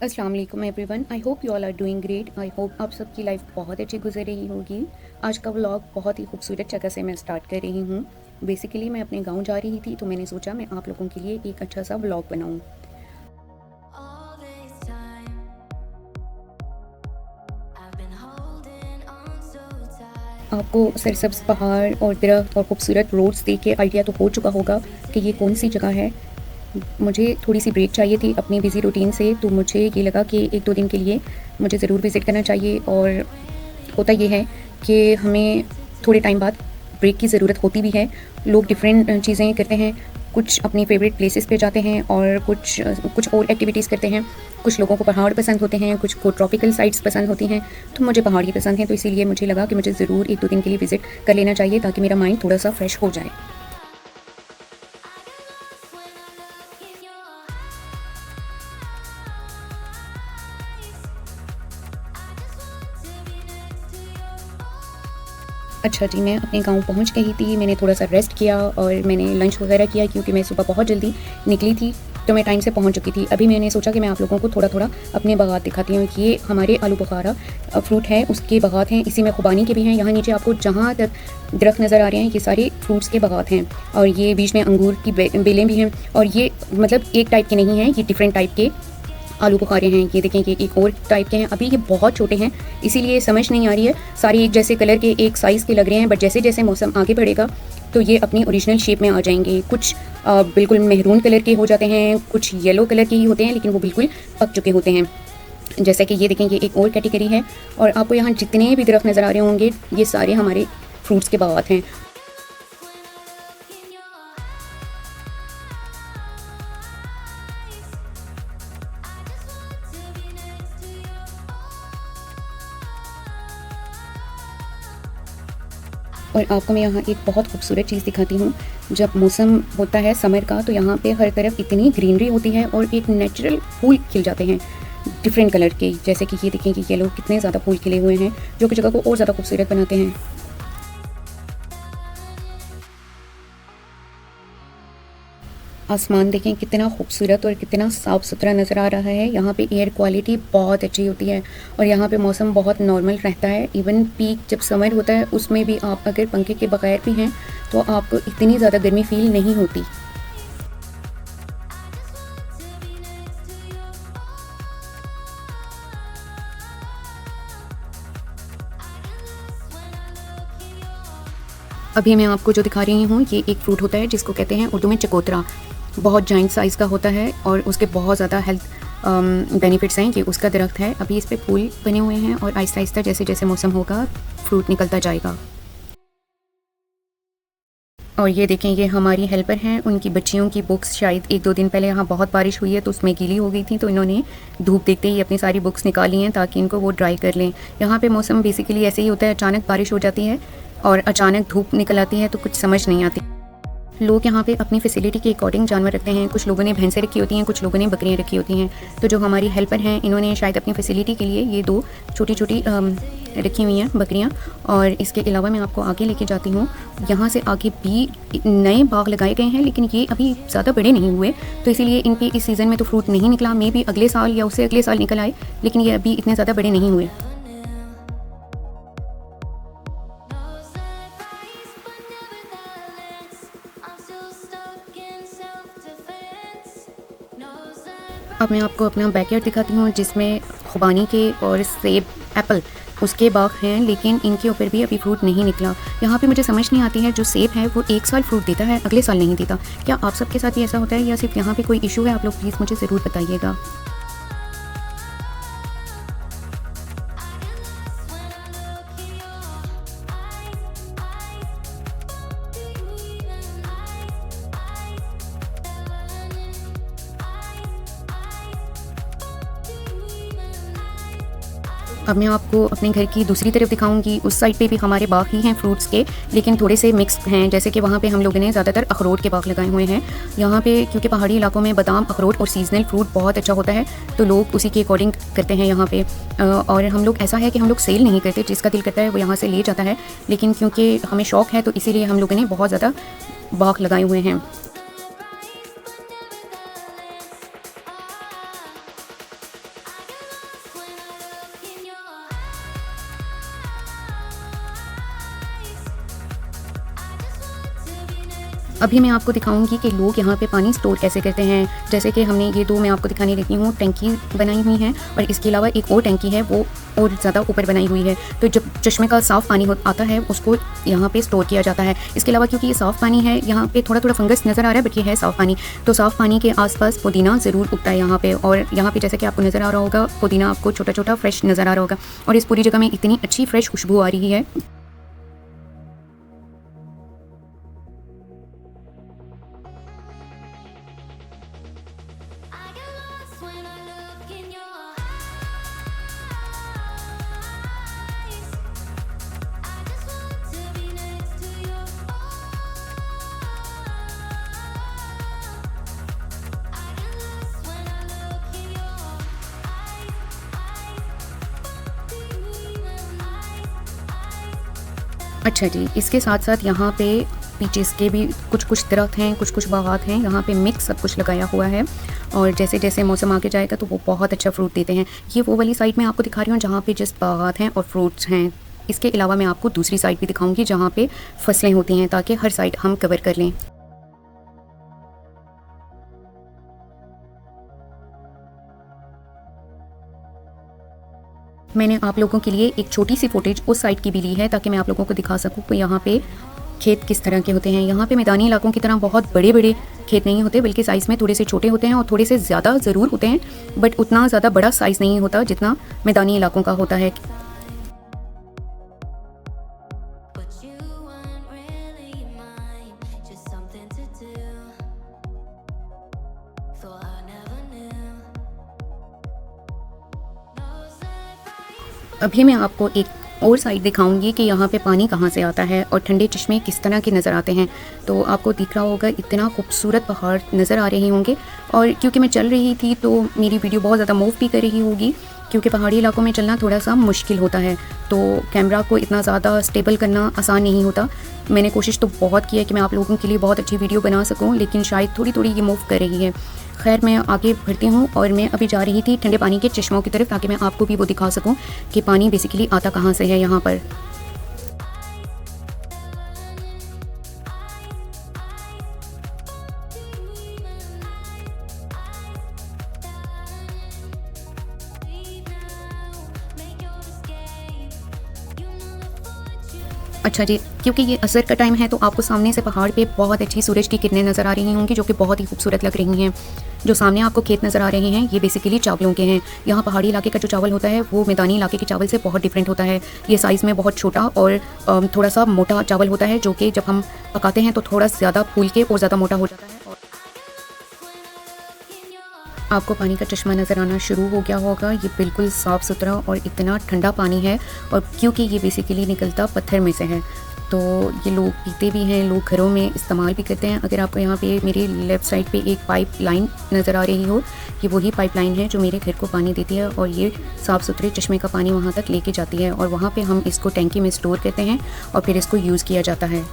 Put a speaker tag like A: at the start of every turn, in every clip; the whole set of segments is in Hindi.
A: अस्सलाम वालेकुम everyone. I hope you all are doing great. I hope आप सबकी लाइफ बहुत अच्छी गुजर रही होगी। आज का व्लॉग बहुत ही खूबसूरत जगह से मैं स्टार्ट कर रही हूँ। बेसिकली मैं अपने गांव जा रही थी तो मैंने सोचा मैं आप लोगों के लिए एक अच्छा सा व्लॉग बनाऊँ।
B: All this time, I've been holding on so tight.
A: आपको सरसब्ज पहाड़ और दरख्त और खूबसूरत रोड्स देख के आइडिया तो हो चुका होगा कि ये कौन सी जगह है। मुझे थोड़ी सी ब्रेक चाहिए थी अपनी बिज़ी रूटीन से, तो मुझे ये लगा कि एक दो दिन के लिए मुझे ज़रूर विज़िट करना चाहिए। और होता ये है कि हमें थोड़े टाइम बाद ब्रेक की ज़रूरत होती भी है। लोग डिफरेंट चीज़ें करते हैं, कुछ अपनी फेवरेट प्लेसेस पे जाते हैं और कुछ और एक्टिविटीज़ करते हैं। कुछ लोगों को पहाड़ पसंद होते हैं, कुछ को ट्रॉपिकल साइट्स पसंद होती हैं, तो मुझे पहाड़ ही पसंद हैं। तो इसीलिए मुझे लगा कि मुझे ज़रूर एक दो दिन के लिए विज़िट कर लेना चाहिए ताकि मेरा माइंड थोड़ा सा फ्रेश हो जाए। अच्छा जी, मैं अपने गाँव पहुँच गई थी। मैंने थोड़ा सा रेस्ट किया और मैंने लंच वगैरह किया क्योंकि मैं सुबह बहुत जल्दी निकली थी, तो मैं टाइम से पहुँच चुकी थी। अभी मैंने सोचा कि मैं आप लोगों को थोड़ा-थोड़ा अपने बागात दिखाती हूँ। ये हमारे आलू बुखारा फ्रूट है, उसके बागात हैं। इसी में खुबानी के भी हैं। यहाँ नीचे आपको जहाँ तक दरख्त नज़र आ रहे हैं, ये सारे फ्रूट्स के बागात हैं। और ये बीच में अंगूर की बेलें भी हैं। और ये मतलब एक टाइप के नहीं हैं, ये डिफरेंट टाइप के आलू बुखारे हैं। ये देखें कि एक और टाइप के हैं। अभी ये बहुत छोटे हैं, इसीलिए समझ नहीं आ रही है। सारे एक जैसे कलर के, एक साइज़ के लग रहे हैं, बट जैसे जैसे मौसम आगे बढ़ेगा तो ये अपनी ओरिजिनल शेप में आ जाएंगे। कुछ बिल्कुल मेहरून कलर के हो जाते हैं, कुछ येलो कलर के ही होते हैं, लेकिन वो बिल्कुल पक चुके होते हैं। जैसे कि ये देखें, ये एक और कैटेगरी है। और आपको यहाँ जितने भी दरख्त नज़र आ रहे होंगे, ये सारे हमारे फ्रूट्स के बागात हैं। और आपको मैं यहाँ एक बहुत खूबसूरत चीज़ दिखाती हूँ। जब मौसम होता है समर का, तो यहाँ पे हर तरफ इतनी ग्रीनरी होती है और एक नेचुरल फूल खिल जाते हैं डिफरेंट कलर के। जैसे कि ये देखें कि येलो कितने ज़्यादा फूल खिले हुए हैं, जो कि जगह को और ज़्यादा खूबसूरत बनाते हैं। आसमान देखें कितना खूबसूरत और कितना साफ़ सुथरा नज़र आ रहा है। यहाँ पे एयर क्वालिटी बहुत अच्छी होती है और यहाँ पे मौसम बहुत नॉर्मल रहता है। इवन पीक जब समर होता है, उसमें भी आप अगर पंखे के बगैर भी हैं तो आपको इतनी ज़्यादा गर्मी फील नहीं होती। अभी मैं आपको जो दिखा रही हूँ, ये एक फ्रूट होता है जिसको कहते हैं उर्दू में चकोतरा। बहुत जाइंट साइज़ का होता है और उसके बहुत ज़्यादा हेल्थ बेनिफिट्स हैं। ये उसका दरख्त है। अभी इस पे फूल बने हुए हैं और आहिस्ता आहिस्ता जैसे जैसे मौसम होगा फ्रूट निकलता जाएगा। और ये देखें, ये हमारी हेल्पर हैं। उनकी बच्चियों की बुक्स शायद एक दो दिन पहले यहाँ बहुत बारिश हुई है तो उसमें गीली हो गई थी, तो इन्होंने धूप देखते ही अपनी सारी बुक्स निकाली हैं ताकि इनको वो ड्राई कर लें। यहाँ पे मौसम बेसिकली ऐसे ही होता है, अचानक बारिश हो जाती है और अचानक धूप निकल आती है, तो कुछ समझ नहीं आती। लोग यहाँ पे अपनी फैसिलिटी के अकॉर्डिंग जानवर रखते हैं। कुछ लोगों ने भैंसें रखी होती हैं, कुछ लोगों ने बकरियाँ रखी होती हैं। तो जो हमारी हेल्पर हैं, इन्होंने शायद अपनी फैसिलिटी के लिए ये दो छोटी छोटी रखी हुई हैं बकरियाँ। और इसके अलावा मैं आपको आगे लेके जाती हूँ। यहाँ से आगे भी नए बाग लगाए गए हैं, लेकिन ये अभी ज़्यादा बड़े नहीं हुए, तो इसीलिए इन पे इस सीज़न में तो फ्रूट नहीं निकला। मे भी अगले साल या उससे अगले साल निकल आए, लेकिन ये अभी इतने ज़्यादा बड़े नहीं हुए।
B: Knows advice, but nevertheless, I'm still stuck in self-defense. Knows
A: अब मैं आपको अपना बैकयार्ड दिखाती हूँ जिसमें खुबानी के और सेब, एप्पल उसके बाग हैं, लेकिन इनके ऊपर भी अभी फ्रूट नहीं निकला। यहाँ पे मुझे समझ नहीं आती है, जो सेब है वो एक साल फ्रूट देता है, अगले साल नहीं देता। क्या आप सबके साथ भी ऐसा होता है या सिर्फ यहाँ पे कोई इशू है? आप लोग प्लीज़ मुझे ज़रूर बताइएगा। अब मैं आपको अपने घर की दूसरी तरफ दिखाऊंगी। उस साइड पे भी हमारे बाग ही हैं फ्रूट्स के, लेकिन थोड़े से मिक्स हैं। जैसे कि वहाँ पे हम लोगों ने ज़्यादातर अखरोट के बाग लगाए हुए हैं। यहाँ पे क्योंकि पहाड़ी इलाकों में बादाम, अखरोट और सीजनल फ्रूट बहुत अच्छा होता है, तो लोग उसी के अकॉर्डिंग करते हैं यहाँ पे। और हम लोग ऐसा है कि हम लोग सेल नहीं करते, जिसका दिल करता है वो यहाँ से ले जाता है। लेकिन क्योंकि हमें शौक़ है तो इसीलिए हम लोगों ने बहुत ज़्यादा बाग लगाए हुए हैं। अभी मैं आपको दिखाऊंगी कि लोग यहाँ पे पानी स्टोर कैसे करते हैं। जैसे कि हमने ये दो मैं आपको दिखाने लगी हूँ टंकी बनाई हुई हैं, और इसके अलावा एक और टंकी है वो और ज़्यादा ऊपर बनाई हुई है। तो जब चश्मे का साफ़ पानी आता है उसको यहाँ पे स्टोर किया जाता है। इसके अलावा क्योंकि ये साफ़ पानी है, यहाँ पे थोड़ा थोड़ा फंगस नज़र आ रहा है, बट ये है साफ़ पानी। तो साफ़ पानी के आसपास पुदीना ज़रूर उगता है यहाँ पे, और यहाँ पे जैसे कि आपको नज़र आ रहा होगा पुदीना आपको छोटा छोटा फ्रेश नज़र आ रहा होगा, और इस पूरी जगह में इतनी अच्छी फ्रेश खुशबू आ रही है।
B: I get lost when I look in your eyes. I just want to be next to you. I get lost when I look in your eyes.
A: अच्छा जी, इसके साथ साथ यहाँ पे पीचेस के भी कुछ कुछ दरख्त हैं, कुछ कुछ बागात हैं, यहाँ पे मिक्स सब कुछ लगाया हुआ है, और जैसे जैसे मौसम आगे जाएगा तो वो बहुत अच्छा फ्रूट देते हैं। ये वो वाली साइड मैं आपको दिखा रही हूँ जहाँ पे जस्ट बागात हैं और फ्रूट्स हैं। इसके अलावा मैं आपको दूसरी साइड भी दिखाऊंगी जहाँ पे फसलें होती हैं, ताकि हर साइड हम कवर कर लें। मैंने आप लोगों के लिए एक छोटी सी फुटेज उस साइड की भी ली है, ताकि मैं आप लोगों को दिखा सकूं कि यहाँ पे खेत किस तरह के होते हैं। यहाँ पे मैदानी इलाकों की तरह बहुत बड़े बड़े खेत नहीं होते, बल्कि साइज़ में थोड़े से छोटे होते हैं, और थोड़े से ज़्यादा ज़रूर होते हैं, बट उतना ज़्यादा बड़ा साइज़ नहीं होता जितना मैदानी इलाकों का होता है।
B: But you weren't really mine, just something to do. Thought I never knew. No surprise.
A: अभी मैं आपको एक और साइड दिखाऊंगी कि यहाँ पे पानी कहाँ से आता है और ठंडे चश्मे किस तरह के नज़र आते हैं। तो आपको दिख रहा होगा इतना खूबसूरत पहाड़ नज़र आ रहे होंगे, और क्योंकि मैं चल रही थी तो मेरी वीडियो बहुत ज़्यादा मूव भी कर रही होगी, क्योंकि पहाड़ी इलाकों में चलना थोड़ा सा मुश्किल होता है, तो कैमरा को इतना ज़्यादा स्टेबल करना आसान नहीं होता। मैंने कोशिश तो बहुत की है कि मैं आप लोगों के लिए बहुत अच्छी वीडियो बना सकूं, लेकिन शायद थोड़ी थोड़ी ये मूव कर रही है। खैर, मैं आगे बढ़ती हूँ, और मैं अभी जा रही थी ठंडे पानी के चश्मों की तरफ, ताकि मैं आपको भी वो दिखा सकूँ कि पानी बेसिकली आता कहाँ से है यहाँ पर। अच्छा जी, क्योंकि ये असर का टाइम है तो आपको सामने से पहाड़ पे बहुत अच्छी सूरज की किरणें नज़र आ रही होंगी, जो कि बहुत ही खूबसूरत लग रही हैं। जो सामने आपको खेत नज़र आ रहे हैं ये बेसिकली चावलों के हैं। यहाँ पहाड़ी इलाके का जो चावल होता है वो मैदानी इलाके के चावल से बहुत डिफरेंट होता है। ये साइज़ में बहुत छोटा और थोड़ा सा मोटा चावल होता है, जो कि जब हम पकाते हैं तो थोड़ा ज़्यादा फूल के और ज़्यादा मोटा हो जाता है। और आपको पानी का चश्मा नज़र आना शुरू हो गया होगा। ये बिल्कुल साफ़ सुथरा और इतना ठंडा पानी है, और क्योंकि ये बेसिकली निकलता पत्थर में से है तो ये लोग पीते भी हैं, लोग घरों में इस्तेमाल भी करते हैं। अगर आपको यहाँ पे मेरी लेफ़्ट साइड पे एक पाइप लाइन नज़र आ रही हो, ये वही पाइप लाइन है जो मेरे घर को पानी देती है, और ये साफ़ सुथरे चश्मे का पानी वहाँ तक लेके जाती है, और वहाँ पे हम इसको टैंकी में स्टोर करते हैं और फिर इसको यूज़ किया जाता है।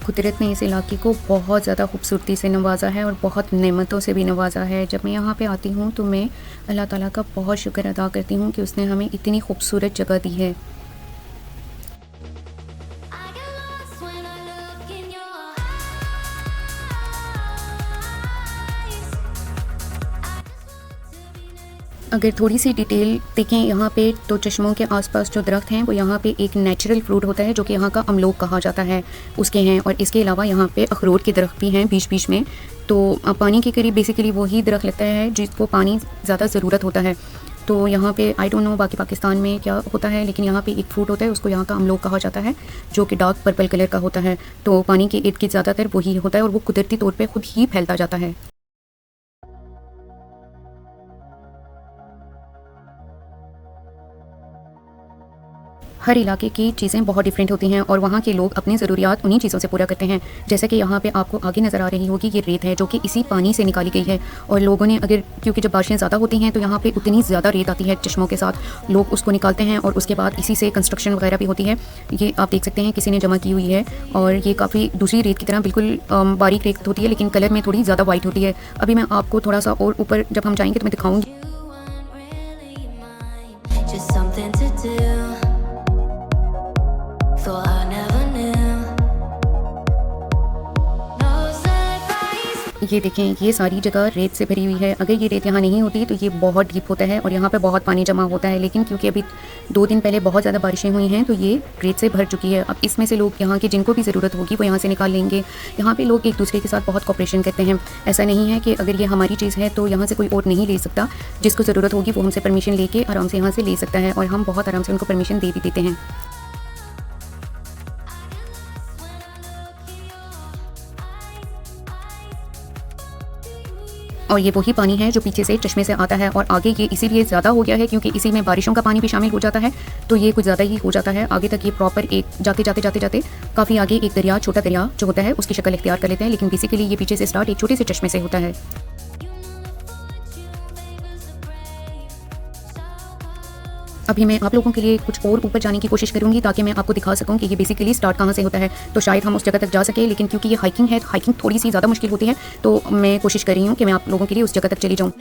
A: कुदरत ने इस इलाके को बहुत ज़्यादा खूबसूरती से नवाजा है और बहुत नेमतों से भी नवाजा है। जब मैं यहाँ पे आती हूँ तो मैं अल्लाह ताला का बहुत शुक्र अदा करती हूँ कि उसने हमें इतनी खूबसूरत जगह दी है।
B: I get lost when I look in your eyes.
A: अगर थोड़ी सी डिटेल देखें यहाँ पे तो चश्मों के आसपास जो दरख्त हैं वो यहाँ पे एक नेचुरल फ्रूट होता है जो कि यहाँ का अमलोक कहा जाता है, उसके हैं। और इसके अलावा यहाँ पे अखरोट के दरख्त भी हैं बीच बीच में। तो पानी के करीब बेसिकली वही दरख्त लगता है जिसको पानी ज़्यादा ज़रूरत होता है। तो यहाँ पे आई डोंट नो बाकी पाकिस्तान में क्या होता है, लेकिन यहाँ पे एक फ्रूट होता है, उसको यहाँ का अमलोक कहा जाता है, जो कि डार्क पर्पल कलर का होता है। तो पानी के इर्द गिर्द ज़्यादातर वही होता है, और वो कुदरती तौर पर खुद ही फैलता जाता है। हर इलाके की चीज़ें बहुत डिफरेंट होती हैं, और वहाँ के लोग अपनी ज़रूरियात उन्हीं चीज़ों से पूरा करते हैं। जैसे कि यहाँ पे आपको आगे नज़र आ रही होगी ये रेत है जो कि इसी पानी से निकाली गई है, और लोगों ने अगर क्योंकि जब बारिशें ज़्यादा होती हैं तो यहाँ पे उतनी ज़्यादा रेत आती है चश्मों के साथ, लोग उसको निकालते हैं और उसके बाद इसी से कंस्ट्रक्शन वगैरह भी होती है। ये आप देख सकते हैं किसी ने जमा की हुई है, और ये काफ़ी दूसरी रेत की तरह बिल्कुल बारीक रेत होती है, लेकिन कलर में थोड़ी ज़्यादा वाइट होती है। अभी मैं आपको थोड़ा सा और ऊपर जब हम जाएंगे तो मैं दिखाऊँगी।
B: You weren't really mine, just something to do. Thought I never knew.
A: ये देखें, ये सारी जगह रेत से भरी हुई है। अगर ये रेत यहाँ नहीं होती तो ये बहुत डीप होता है और यहाँ पे बहुत पानी जमा होता है, लेकिन क्योंकि अभी 2 दिन पहले बहुत ज़्यादा बारिशें हुई हैं तो ये रेत से भर चुकी है। अब इसमें से लोग यहाँ के जिनको भी ज़रूरत होगी वो यहाँ से निकाल लेंगे। यहाँ पे लोग एक दूसरे के साथ बहुत कोऑपरेशन करते हैं। ऐसा नहीं है कि अगर ये हमारी चीज़ है तो यहाँ से कोई और नहीं ले सकता। जिसको ज़रूरत होगी वो हमसे परमिशन लेके आराम से यहाँ से ले सकता है और हम बहुत आराम से उनको परमिशन दे भी देते हैं। और ये वही पानी है जो पीछे से चश्मे से आता है और आगे ये इसीलिए ज़्यादा हो गया है क्योंकि इसी में बारिशों का पानी भी शामिल हो जाता है, तो ये कुछ ज़्यादा ही हो जाता है। आगे तक ये प्रॉपर एक जाते काफ़ी आगे एक दरिया, छोटा दरिया जो होता है उसकी शक्ल इख्तियार कर लेते हैं, लेकिन बेसिकली ये पीछे से स्टार्ट एक छोटे से चश्मे से होता है। अभी मैं आप लोगों के लिए कुछ और ऊपर जाने की कोशिश करूंगी ताकि मैं आपको दिखा सकूं कि ये बेसिकली स्टार्ट कहाँ से होता है, तो शायद हम उस जगह तक जा सके। लेकिन क्योंकि ये हाइकिंग है, हाइकिंग थोड़ी सी ज़्यादा मुश्किल होती है, तो मैं कोशिश कर रही हूँ कि मैं आप लोगों के लिए उस जगह तक चली जाऊँ।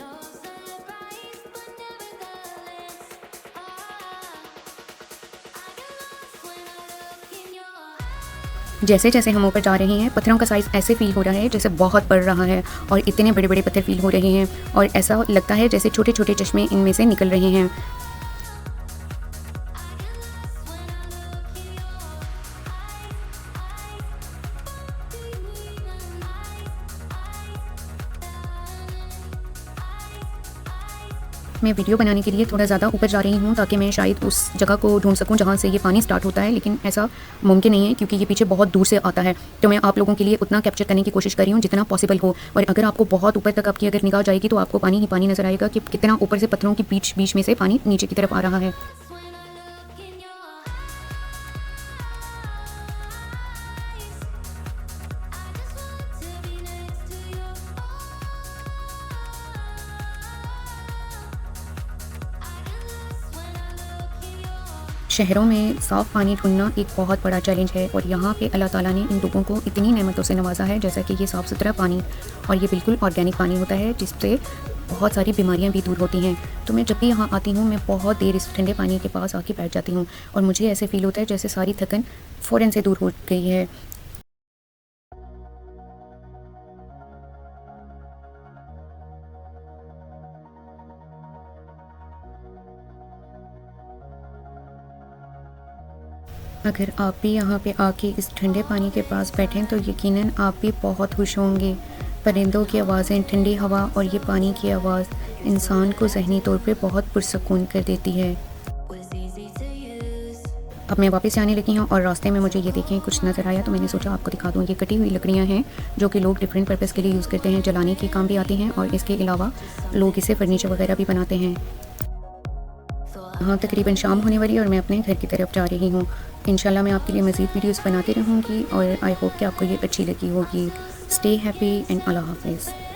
A: जैसे जैसे हम ऊपर जा रहे हैं पत्थरों का साइज़ ऐसे फील हो रहा है जैसे बहुत बढ़ रहा है और इतने बड़े बड़े पत्थर फील हो रहे हैं और ऐसा लगता है जैसे छोटे छोटे चश्मे इनमें से निकल रहे हैं। मैं वीडियो बनाने के लिए थोड़ा ज़्यादा ऊपर जा रही हूँ ताकि मैं शायद उस जगह को ढूंढ सकूँ जहाँ से ये पानी स्टार्ट होता है, लेकिन ऐसा मुमकिन नहीं है क्योंकि ये पीछे बहुत दूर से आता है। तो मैं आप लोगों के लिए उतना कैप्चर करने की कोशिश कर रही हूँ जितना पॉसिबल हो। और अगर आपको बहुत ऊपर तक आपकी अगर निगाह जाएगी तो आपको पानी ही पानी नज़र आएगा कि कितना ऊपर से पत्थरों के बीच में से पानी नीचे की तरफ आ रहा है। शहरों में साफ़ पानी ढूंढना एक बहुत बड़ा चैलेंज है और यहाँ पे अल्लाह ताला ने इन लोगों को इतनी नेमतों से नवाजा है, जैसा कि ये साफ़ सुथरा पानी और ये बिल्कुल ऑर्गेनिक पानी होता है जिससे बहुत सारी बीमारियाँ भी दूर होती हैं। तो मैं जब भी यहाँ आती हूँ मैं बहुत देर इस ठंडे पानी के पास आके बैठ जाती हूँ और मुझे ऐसे फ़ील होता है जैसे सारी थकन फ़ौरन से दूर हो गई है। अगर आप भी यहाँ पे आके इस ठंडे पानी के पास बैठें तो यकीनन आप भी बहुत खुश होंगे। परिंदों की आवाज़ें, ठंडी हवा और ये पानी की आवाज़ इंसान को ज़हनी तौर पे बहुत पुरसकून कर देती है। अब मैं वापस जाने लगी हूँ और रास्ते में मुझे ये देखें कुछ नज़र आया तो मैंने सोचा आपको दिखा दूँ। ये कटी हुई लकड़ियाँ हैं जो कि लोग डिफरेंट पर्पज़ के लिए यूज़ करते हैं, जलाने के काम भी आती हैं और इसके अलावा लोग इसे फर्नीचर वगैरह भी बनाते हैं। हाँ, तकरीबन शाम होने वाली है और मैं अपने घर की तरफ जा रही हूँ। इंशाल्लाह मैं आपके लिए मज़ीद वीडियोस बनाती रहूँगी और आई होप कि आपको ये अच्छी लगी होगी। स्टे हैप्पी एंड अल्लाह हाफ़िज़।